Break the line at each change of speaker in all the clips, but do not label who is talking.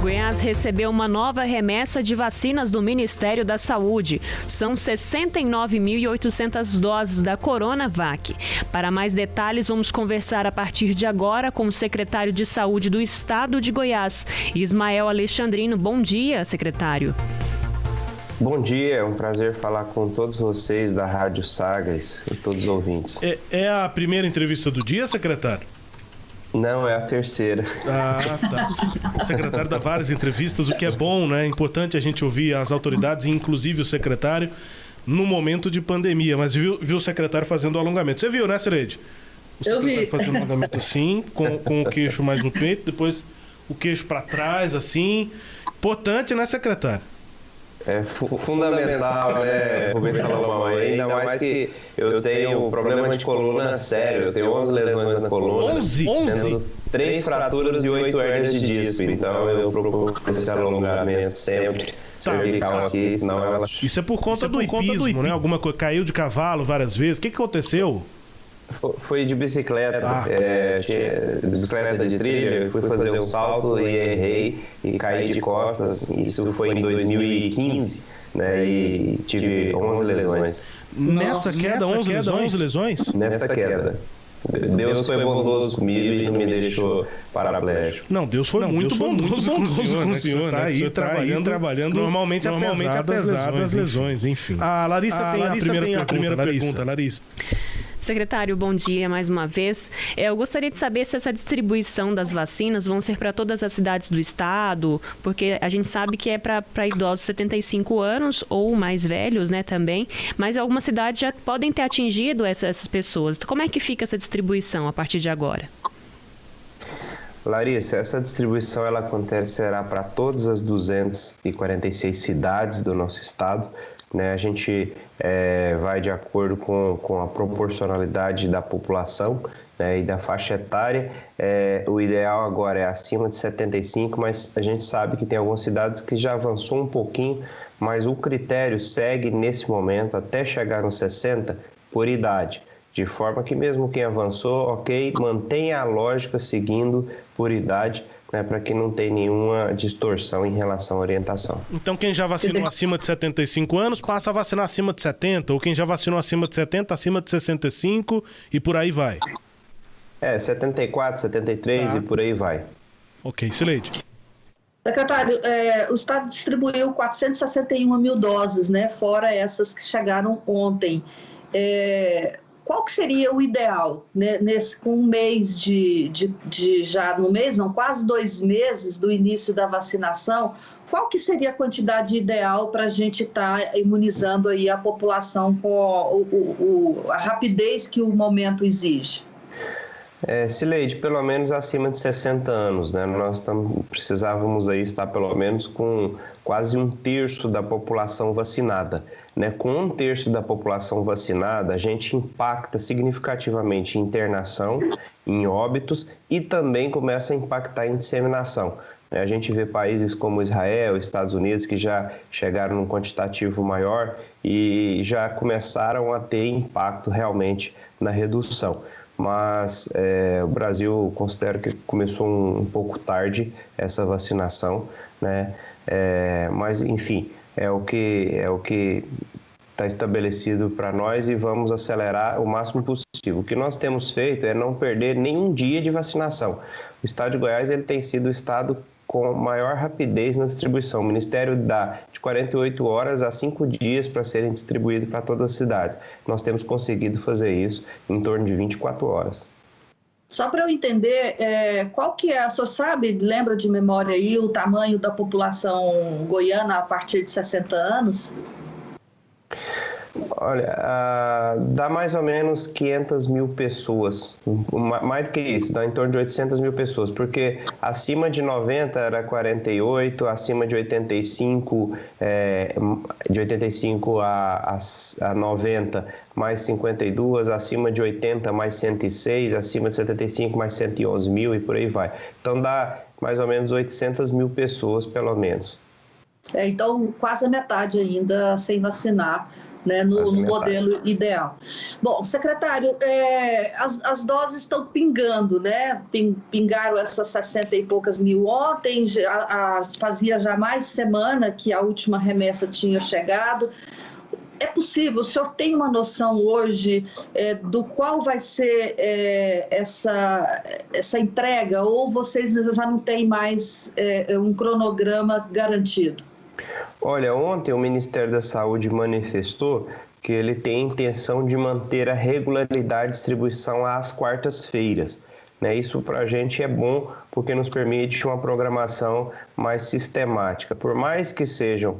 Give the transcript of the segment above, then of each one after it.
Goiás recebeu uma nova remessa de vacinas do Ministério da Saúde. São 69.800 doses da Coronavac. Para mais detalhes, vamos conversar a partir de agora com o secretário de Saúde do Estado de Goiás, Ismael Alexandrino. Bom dia, secretário.
Bom dia, é um prazer falar com todos vocês da Rádio Sagres e todos os ouvintes.
É a primeira entrevista do dia, secretário?
Não, é a terceira.
Ah, tá. O secretário dá várias entrevistas, o que é bom, né? É importante a gente ouvir as autoridades, inclusive o secretário, no momento de pandemia. Mas viu o secretário fazendo o alongamento. Você viu, né, Cileide?
Eu vi.
Fazendo o alongamento assim, com o queixo mais no peito, depois o queixo para trás, assim. Importante, né, secretário?
É fundamental, né, Rubens Salomão? Ainda mais que eu tenho problema de coluna sério, eu tenho 11 lesões na coluna,
11?
Sendo 3 fraturas e 8 hérnias de disco, então eu procuro esse alongamento sempre, cervical aqui, senão ela...
Isso é por conta do hipismo, né? Alguma coisa, caiu de cavalo várias vezes, o que aconteceu?
Foi de bicicleta, bicicleta de trilha, eu fui fazer um salto e errei e caí de costas, isso foi em 2015, né, e tive 11 lesões.
Nessa queda, 11 lesões?
Nessa queda. Deus foi bondoso comigo e não me deixou paraplégico.
Não, Deus foi muito bondoso com o senhor, né? Você tá aí trabalhando normalmente apesar das lesões, enfim. A Larissa tem a primeira pergunta, Larissa.
Secretário, bom dia mais uma vez. Eu gostaria de saber se essa distribuição das vacinas vão ser para todas as cidades do estado, porque a gente sabe que é para idosos de 75 anos ou mais velhos, né, também, mas algumas cidades já podem ter atingido essas pessoas. Como é que fica essa distribuição a partir de agora?
Larissa, essa distribuição ela acontecerá para todas as 246 cidades do nosso estado. A gente vai de acordo com a proporcionalidade da população, né, e da faixa etária. O ideal agora é acima de 75, mas a gente sabe que tem algumas cidades que já avançou um pouquinho, mas o critério segue nesse momento até chegar nos 60 por idade. De forma que mesmo quem avançou, ok, mantenha a lógica seguindo por idade, né, para que não tenha nenhuma distorção em relação à orientação.
Então quem já vacinou acima de 75 anos passa a vacinar acima de 70, ou quem já vacinou acima de 70, acima de 65 e por aí vai?
74, 73 e por aí vai.
Ok, Cileide.
Secretário, o Estado distribuiu 461 mil doses, né, fora essas que chegaram ontem. Qual que seria o ideal, né, com um mês já no mês, não, quase 2 meses do início da vacinação, qual que seria a quantidade ideal para a gente estar imunizando aí a população com a rapidez que o momento exige?
Cileide, pelo menos acima de 60 anos, né? Nós precisávamos aí estar pelo menos com quase 1/3 da população vacinada, né? Com 1/3 da população vacinada, a gente impacta significativamente em internação, em óbitos e também começa a impactar em disseminação. A gente vê países como Israel, Estados Unidos, que já chegaram num quantitativo maior e já começaram a ter impacto realmente na redução. Mas o Brasil, considero que começou um pouco tarde essa vacinação, né? Mas, enfim, é o que está estabelecido para nós e vamos acelerar o máximo possível. O que nós temos feito é não perder nenhum dia de vacinação. O estado de Goiás ele tem sido o estado com maior rapidez na distribuição. O Ministério dá de 48 horas a 5 dias para serem distribuídos para todas as cidades. Nós temos conseguido fazer isso em torno de 24 horas.
Só para eu entender, qual que é, o senhor sabe, lembra de memória aí, o tamanho da população goiana a partir de 60 anos?
Olha, dá mais ou menos 500 mil pessoas, mais do que isso, dá em torno de 800 mil pessoas, porque acima de 90 era 48, acima de 85, de 85 a 90 mais 52, acima de 80 mais 106, acima de 75 mais 111 mil e por aí vai. Então dá mais ou menos 800 mil pessoas pelo menos.
Então quase a metade ainda sem vacinar. né, no modelo ideal. Bom, secretário, as doses estão pingando, né? Pingaram essas 60 e poucas mil ontem, fazia já mais de semana que a última remessa tinha chegado. É possível, o senhor tem uma noção hoje do qual vai ser essa entrega, ou vocês já não têm mais um cronograma garantido?
Olha, ontem o Ministério da Saúde manifestou que ele tem a intenção de manter a regularidade de distribuição às quartas-feiras. Isso para a gente é bom porque nos permite uma programação mais sistemática. Por mais que sejam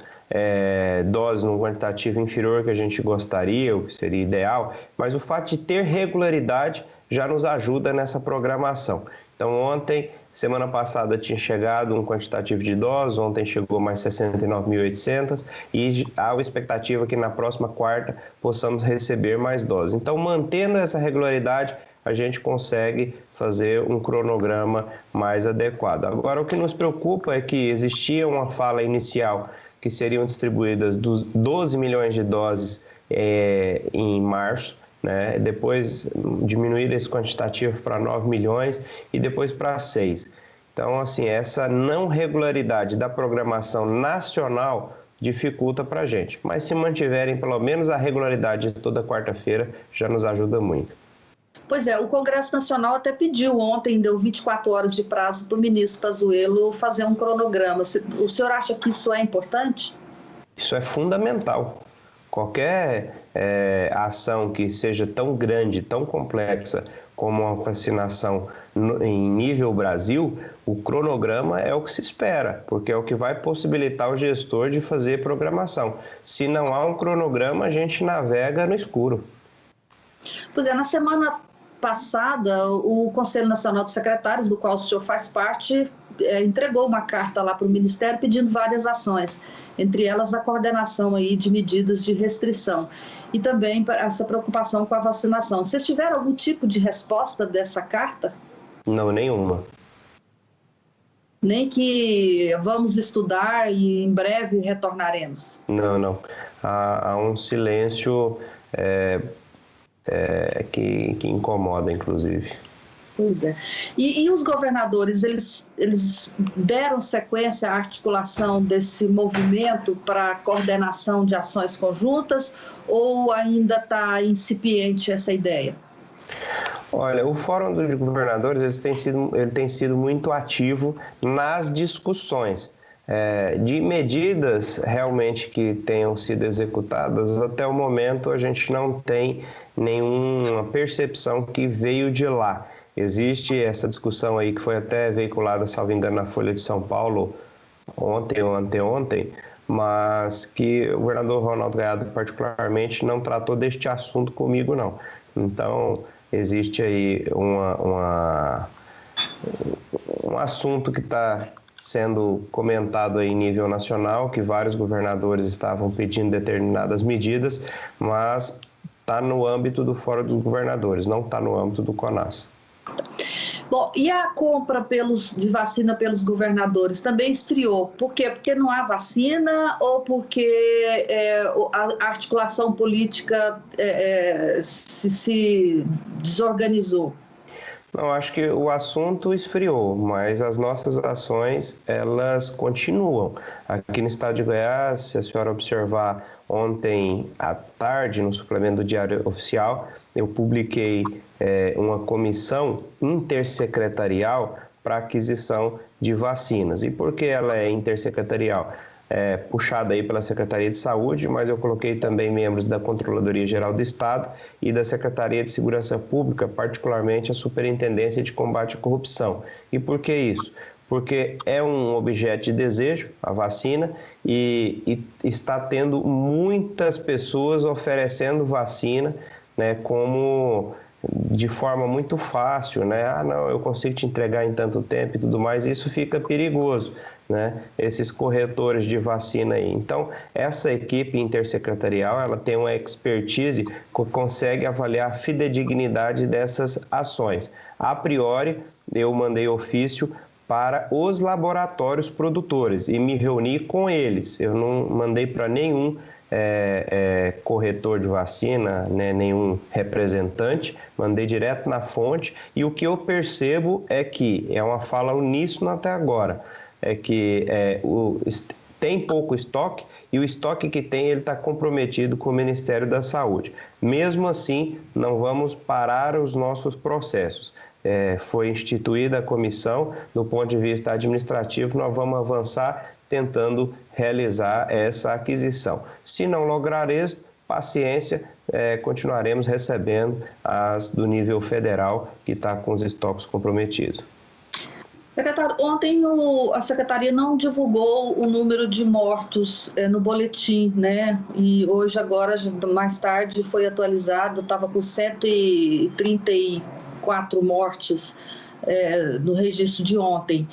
doses num quantitativo inferior que a gente gostaria, o que seria ideal, mas o fato de ter regularidade já nos ajuda nessa programação. Então ontem, semana passada tinha chegado um quantitativo de doses, ontem chegou mais 69.800 e há a expectativa que na próxima quarta possamos receber mais doses. Então, mantendo essa regularidade, a gente consegue fazer um cronograma mais adequado. Agora, o que nos preocupa é que existia uma fala inicial que seriam distribuídas 12 milhões de doses em março, né? Depois diminuir esse quantitativo para 9 milhões e depois para 6. Então, assim, essa não regularidade da programação nacional dificulta para a gente. Mas se mantiverem pelo menos a regularidade de toda quarta-feira, já nos ajuda muito.
Pois é, o Congresso Nacional até pediu ontem, deu 24 horas de prazo para o ministro Pazuello fazer um cronograma. O senhor acha que isso é importante?
Isso é fundamental. Qualquer ação que seja tão grande, tão complexa como a vacinação em nível Brasil, o cronograma é o que se espera, porque é o que vai possibilitar o gestor de fazer programação. Se não há um cronograma, a gente navega no escuro.
Pois é, na semana passada, o Conselho Nacional de Secretários, do qual o senhor faz parte, entregou uma carta lá para o Ministério pedindo várias ações, entre elas a coordenação aí de medidas de restrição e também essa preocupação com a vacinação. Vocês tiveram algum tipo de resposta dessa carta?
Não, nenhuma.
Nem que vamos estudar e em breve retornaremos?
Não. Há um silêncio que incomoda, inclusive.
Pois é. E os governadores, eles deram sequência à articulação desse movimento para a coordenação de ações conjuntas ou ainda está incipiente essa ideia?
Olha, o Fórum dos Governadores ele tem sido muito ativo nas discussões de medidas realmente que tenham sido executadas. Até o momento a gente não tem nenhuma percepção que veio de lá. Existe essa discussão aí que foi até veiculada, salvo engano, na Folha de São Paulo ontem ou anteontem, mas que o governador Ronaldo Caiado particularmente não tratou deste assunto comigo, não. Então, existe aí um assunto que está sendo comentado aí em nível nacional, que vários governadores estavam pedindo determinadas medidas, mas está no âmbito do Fórum dos Governadores, não está no âmbito do CONAS.
Bom, e a compra de vacina pelos governadores também esfriou? Por quê? Porque não há vacina ou porque a articulação política se desorganizou?
Não, acho que o assunto esfriou, mas as nossas ações, elas continuam. Aqui no estado de Goiás, se a senhora observar, ontem à tarde, no suplemento do Diário Oficial, eu publiquei uma comissão intersecretarial para aquisição de vacinas. E por que ela é intersecretarial? Puxada aí pela Secretaria de Saúde, mas eu coloquei também membros da Controladoria Geral do Estado e da Secretaria de Segurança Pública, particularmente a Superintendência de Combate à Corrupção. E por que isso? Porque é um objeto de desejo, a vacina, e está tendo muitas pessoas oferecendo vacina, né, como de forma muito fácil, né? Não, eu consigo te entregar em tanto tempo e tudo mais, isso fica perigoso, né? Esses corretores de vacina aí. Então, essa equipe intersecretarial, ela tem uma expertise que consegue avaliar a fidedignidade dessas ações. A priori, eu mandei ofício para os laboratórios produtores e me reuni com eles. Eu não mandei para nenhum corretor de vacina, né, nenhum representante, mandei direto na fonte, e o que eu percebo é que, é uma fala uníssona até agora, é que tem pouco estoque, e o estoque que tem, ele está comprometido com o Ministério da Saúde. Mesmo assim, não vamos parar os nossos processos. Foi instituída a comissão, do ponto de vista administrativo, nós vamos avançar tentando realizar essa aquisição. Se não lograr êxito, paciência, continuaremos recebendo as do nível federal, que está com os estoques comprometidos.
Secretário, ontem a Secretaria não divulgou o número de mortos no boletim, né? E hoje, agora, mais tarde, foi atualizado, estava com 134 mortes no registro de ontem.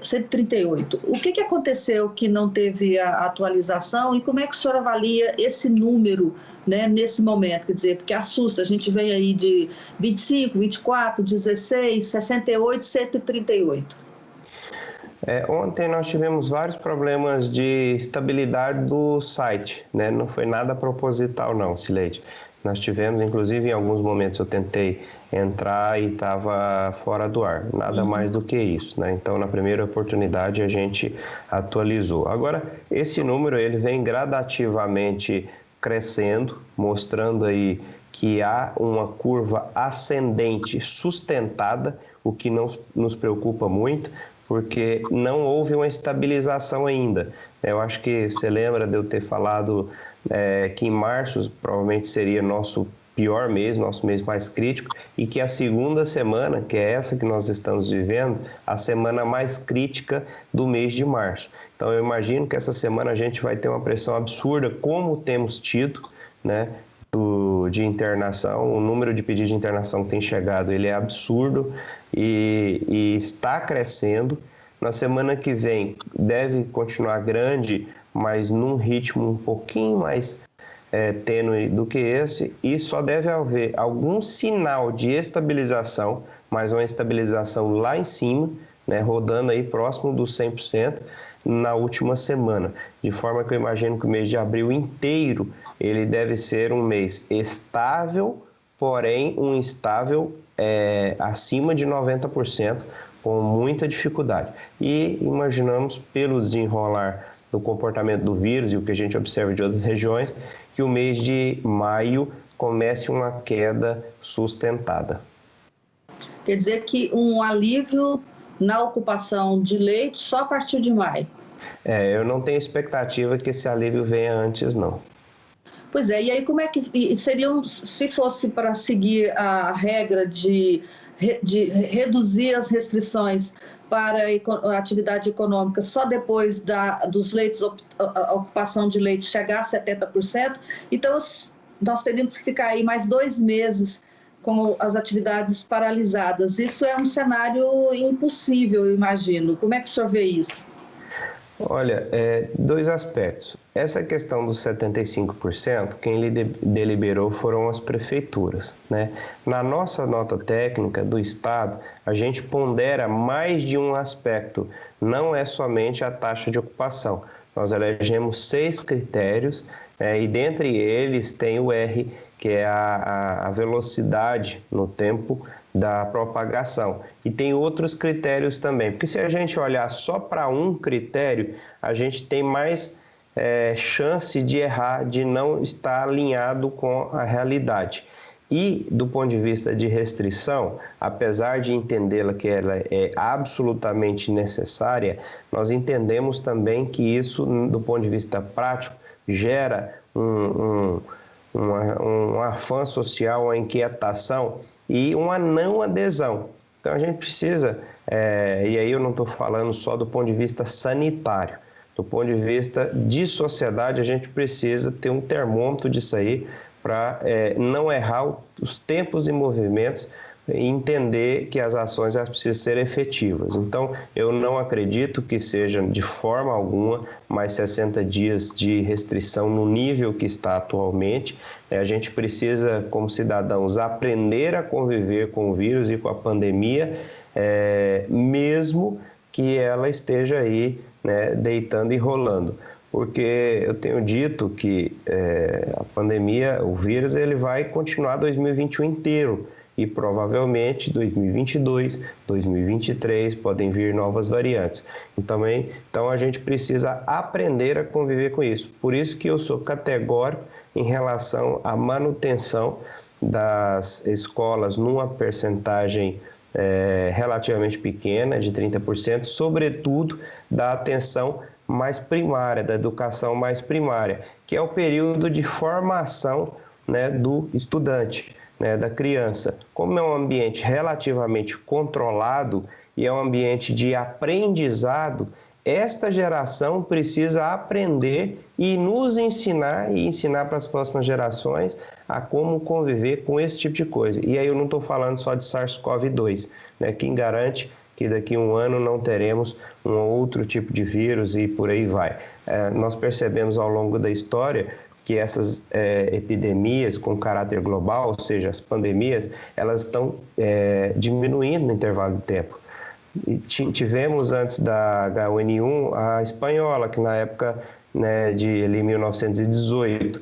138. O que aconteceu que não teve a atualização e como é que o senhor avalia esse número, né, nesse momento? Quer dizer, porque assusta, a gente vem aí de 25, 24, 16, 68, 138.
Ontem nós tivemos vários problemas de estabilidade do site, né? Não foi nada proposital não, Cileide. Nós tivemos, inclusive, em alguns momentos eu tentei entrar e estava fora do ar, nada mais do que isso, né? Então, na primeira oportunidade, a gente atualizou. Agora, esse número, ele vem gradativamente crescendo, mostrando aí que há uma curva ascendente sustentada, o que não nos preocupa muito, porque não houve uma estabilização ainda. Eu acho que você lembra de eu ter falado que em março provavelmente seria nosso pior mês, nosso mês mais crítico, e que a segunda semana, que é essa que nós estamos vivendo, a semana mais crítica do mês de março. Então eu imagino que essa semana a gente vai ter uma pressão absurda, como temos tido, né, de internação. O número de pedidos de internação que tem chegado, ele é absurdo e está crescendo. Na semana que vem deve continuar grande, mas num ritmo um pouquinho mais tênue do que esse, e só deve haver algum sinal de estabilização, mas uma estabilização lá em cima, né, rodando aí próximo dos 100% na última semana, de forma que eu imagino que o mês de abril inteiro ele deve ser um mês estável, porém um estável acima de 90%, com muita dificuldade. E imaginamos, pelo desenrolar do comportamento do vírus e o que a gente observa de outras regiões, que o mês de maio comece uma queda sustentada.
Quer dizer que um alívio na ocupação de leitos só a partir de maio?
Eu não tenho expectativa que esse alívio venha antes, não.
Pois é, e aí como é que seriam, se fosse para seguir a regra de reduzir as restrições para a atividade econômica só depois dos leitos, a ocupação de leitos chegar a 70%, então nós teríamos que ficar aí mais 2 meses com as atividades paralisadas. Isso é um cenário impossível, eu imagino. Como é que o senhor vê isso?
Olha, 2 aspectos. Essa questão dos 75%, quem deliberou foram as prefeituras, né? Na nossa nota técnica do Estado, a gente pondera mais de um aspecto, não é somente a taxa de ocupação. Nós elegemos 6 critérios, e dentre eles tem o R, que é a velocidade no tempo da propagação. E tem outros critérios também, porque se a gente olhar só para um critério, a gente tem mais chance de errar, de não estar alinhado com a realidade. E do ponto de vista de restrição, apesar de entendê-la que ela é absolutamente necessária, nós entendemos também que isso, do ponto de vista prático, gera um afã social, uma inquietação e uma não adesão. Então a gente precisa, e aí eu não estou falando só do ponto de vista sanitário, do ponto de vista de sociedade, a gente precisa ter um termômetro disso aí para não errar os tempos e movimentos e entender que as ações elas precisam ser efetivas. Então, eu não acredito que seja de forma alguma mais 60 dias de restrição no nível que está atualmente. A gente precisa, como cidadãos, aprender a conviver com o vírus e com a pandemia, mesmo que ela esteja aí, né, deitando e rolando. porque eu tenho dito que a pandemia, o vírus, ele vai continuar 2021 inteiro e provavelmente 2022, 2023 podem vir novas variantes. Então a gente precisa aprender a conviver com isso. Por isso que eu sou categórico em relação à manutenção das escolas numa percentagem relativamente pequena, de 30%, sobretudo da atenção mais primária, da educação mais primária, que é o período de formação, né, do estudante, né, da criança. Como é um ambiente relativamente controlado e é um ambiente de aprendizado, esta geração precisa aprender e nos ensinar e ensinar para as próximas gerações a como conviver com esse tipo de coisa. E aí eu não estou falando só de SARS-CoV-2, né? Quem garante que daqui a um ano não teremos um outro tipo de vírus e por aí vai. Nós percebemos ao longo da história que essas epidemias com caráter global, ou seja, as pandemias, elas estão diminuindo no intervalo de tempo. E tivemos antes da H1N1 a espanhola, que na época, né, de 1918,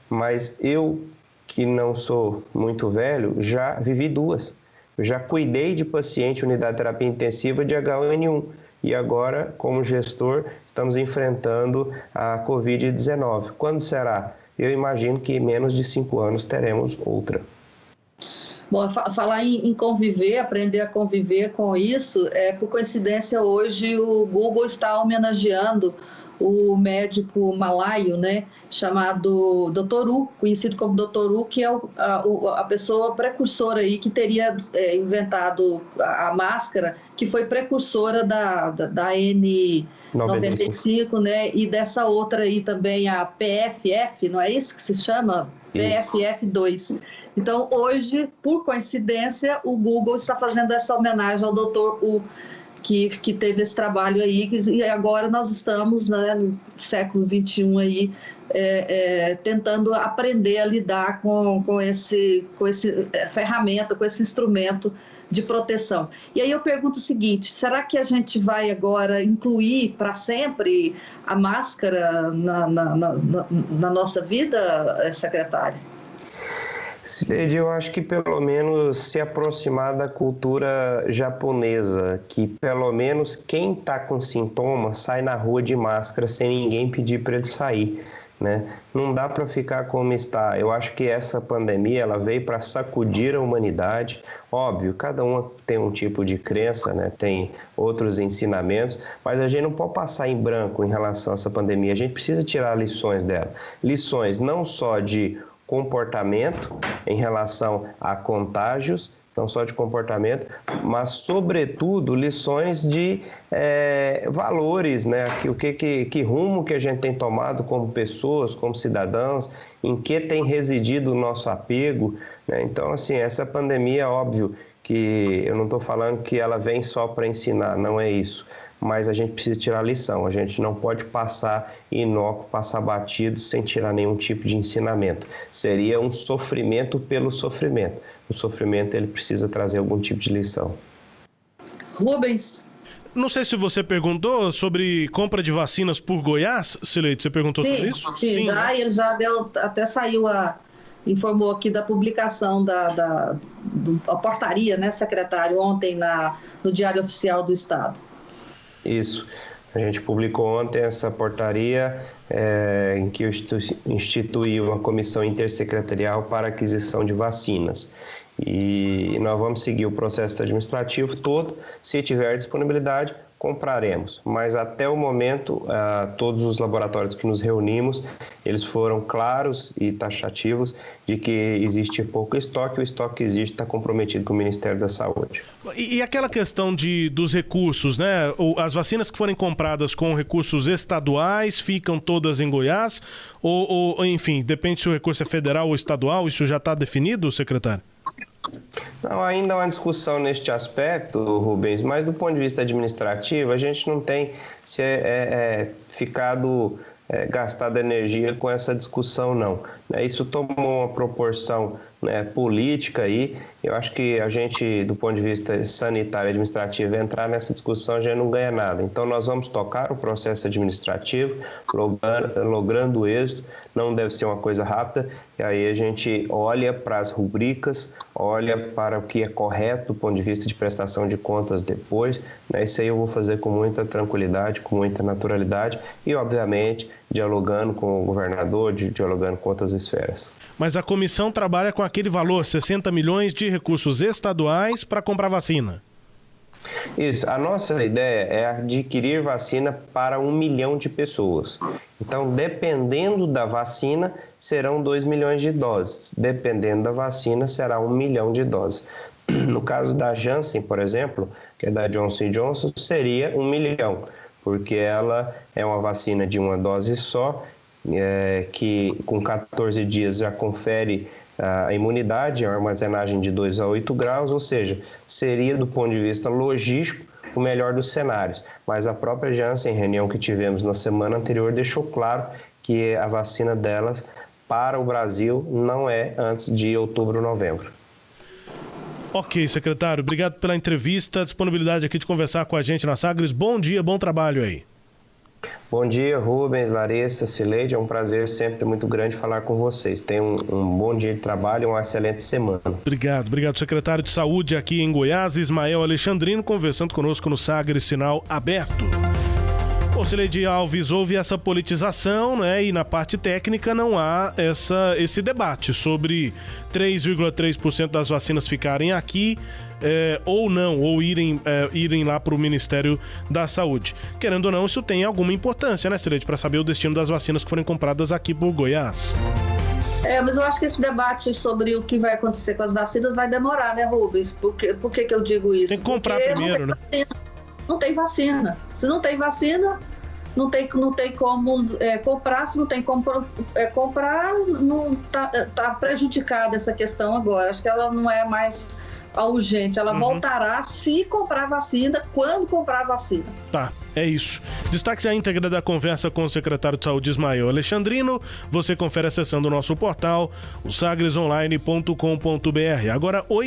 mas eu, que não sou muito velho, já vivi duas. Eu já cuidei de paciente unidade de terapia intensiva de H1N1 e agora, como gestor, estamos enfrentando a Covid-19. Quando será? Eu imagino que em menos de 5 anos teremos outra.
Bom, falar em conviver, aprender a conviver com isso, por coincidência hoje o Google está homenageando o médico malaio, né, chamado Dr. U, conhecido como Dr. U, que é a pessoa precursora aí que teria inventado a máscara, que foi precursora da N95, né, e dessa outra aí também, a PFF, não é isso que se chama? PFF2. Então, hoje, por coincidência, o Google está fazendo essa homenagem ao Dr. U, que teve esse trabalho aí, e agora nós estamos, né, no século XXI aí, tentando aprender a lidar com esse ferramenta, com esse instrumento de proteção. E aí eu pergunto o seguinte, será que a gente vai agora incluir para sempre a máscara na nossa vida, secretário?
Sileide, eu acho que pelo menos se aproximar da cultura japonesa, que pelo menos quem está com sintomas sai na rua de máscara sem ninguém pedir para ele sair, né? Não dá para ficar como está. Eu acho que essa pandemia ela veio para sacudir a humanidade. Óbvio, cada um tem um tipo de crença, né? Tem outros ensinamentos, mas a gente não pode passar em branco em relação a essa pandemia. A gente precisa tirar lições dela. Lições não só de comportamento em relação a contágios, não só de comportamento, mas, sobretudo, lições de valores, né? Que rumo que a gente tem tomado como pessoas, como cidadãos, em que tem residido o nosso apego, né? Então, assim, essa pandemia, óbvio que eu não estou falando que ela vem só para ensinar, não é isso. Mas a gente precisa tirar lição, a gente não pode passar inócuo, passar batido sem tirar nenhum tipo de ensinamento. Seria um sofrimento pelo sofrimento. O sofrimento ele precisa trazer algum tipo de lição.
Rubens?
Não sei se você perguntou sobre compra de vacinas por Goiás, Sileide, você perguntou sobre isso?
Sim, já, ele já deu, até saiu informou aqui da publicação da portaria, né, secretário, ontem no Diário Oficial do Estado.
Isso. A gente publicou ontem essa portaria em que instituiu uma comissão intersecretarial para aquisição de vacinas. E nós vamos seguir o processo administrativo todo. Se tiver disponibilidade, compraremos. Mas até o momento, todos os laboratórios que nos reunimos, eles foram claros e taxativos de que existe pouco estoque. O estoque que existe está comprometido com o Ministério da Saúde.
E aquela questão dos recursos, né? As vacinas que forem compradas com recursos estaduais ficam todas em Goiás? Ou enfim, depende se o recurso é federal ou estadual? Isso já está definido, secretário?
Não, ainda há uma discussão neste aspecto, Rubens, mas do ponto de vista administrativo, a gente não tem gastado energia com essa discussão, não. né? Isso tomou uma proporção, né, política aí. Eu acho que a gente, do ponto de vista sanitário e administrativo, entrar nessa discussão já não ganha nada. Então, nós vamos tocar o processo administrativo, logrando êxito. Não deve ser uma coisa rápida. E aí a gente olha para as rubricas, olha para o que é correto do ponto de vista de prestação de contas depois, né? Isso aí eu vou fazer com muita tranquilidade, com muita naturalidade e, obviamente, dialogando com o governador, dialogando com outras esferas.
Mas a comissão trabalha com aquele valor, 60 milhões de recursos estaduais para comprar vacina.
Isso, a nossa ideia é adquirir vacina para 1 milhão de pessoas. Então, dependendo da vacina, serão 2 milhões de doses. Dependendo da vacina, será 1 milhão de doses. No caso da Janssen, por exemplo, que é da Johnson & Johnson, seria 1 milhão, porque ela é uma vacina de uma dose só, que com 14 dias já confere a imunidade, a armazenagem de 2 a 8 graus, ou seja, seria do ponto de vista logístico o melhor dos cenários. Mas a própria Janssen, em reunião que tivemos na semana anterior, deixou claro que a vacina delas para o Brasil não é antes de outubro, novembro.
Ok, secretário, obrigado pela entrevista, disponibilidade aqui de conversar com a gente na Sagres. Bom dia, bom trabalho aí.
Bom dia, Rubens, Larissa, Cileide. É um prazer sempre muito grande falar com vocês. Tenham um bom dia de trabalho e uma excelente semana.
Obrigado, secretário de Saúde aqui em Goiás, Ismael Alexandrino, conversando conosco no Sagres Sinal Aberto. Bom, Cileide Alves, houve essa politização, né? E na parte técnica não há esse debate sobre 3,3% das vacinas ficarem aqui ou não, ou irem lá para o Ministério da Saúde. Querendo ou não, isso tem alguma importância, né, Cileide, para saber o destino das vacinas que forem compradas aqui por Goiás.
Mas eu acho que esse debate sobre o que vai acontecer com as vacinas vai demorar, né, Rubens? Por que eu digo isso?
Tem que comprar primeiro, né?
Não tem vacina. Se não tem vacina, não tem como comprar. Se não tem como comprar, não tá prejudicada essa questão agora. Acho que ela não é mais urgente. Ela voltará se comprar vacina, quando comprar vacina.
Tá, é isso. Destaque a íntegra da conversa com o secretário de Saúde, Ismael Alexandrino. Você confere acessando o nosso portal, o sagresonline.com.br. Agora,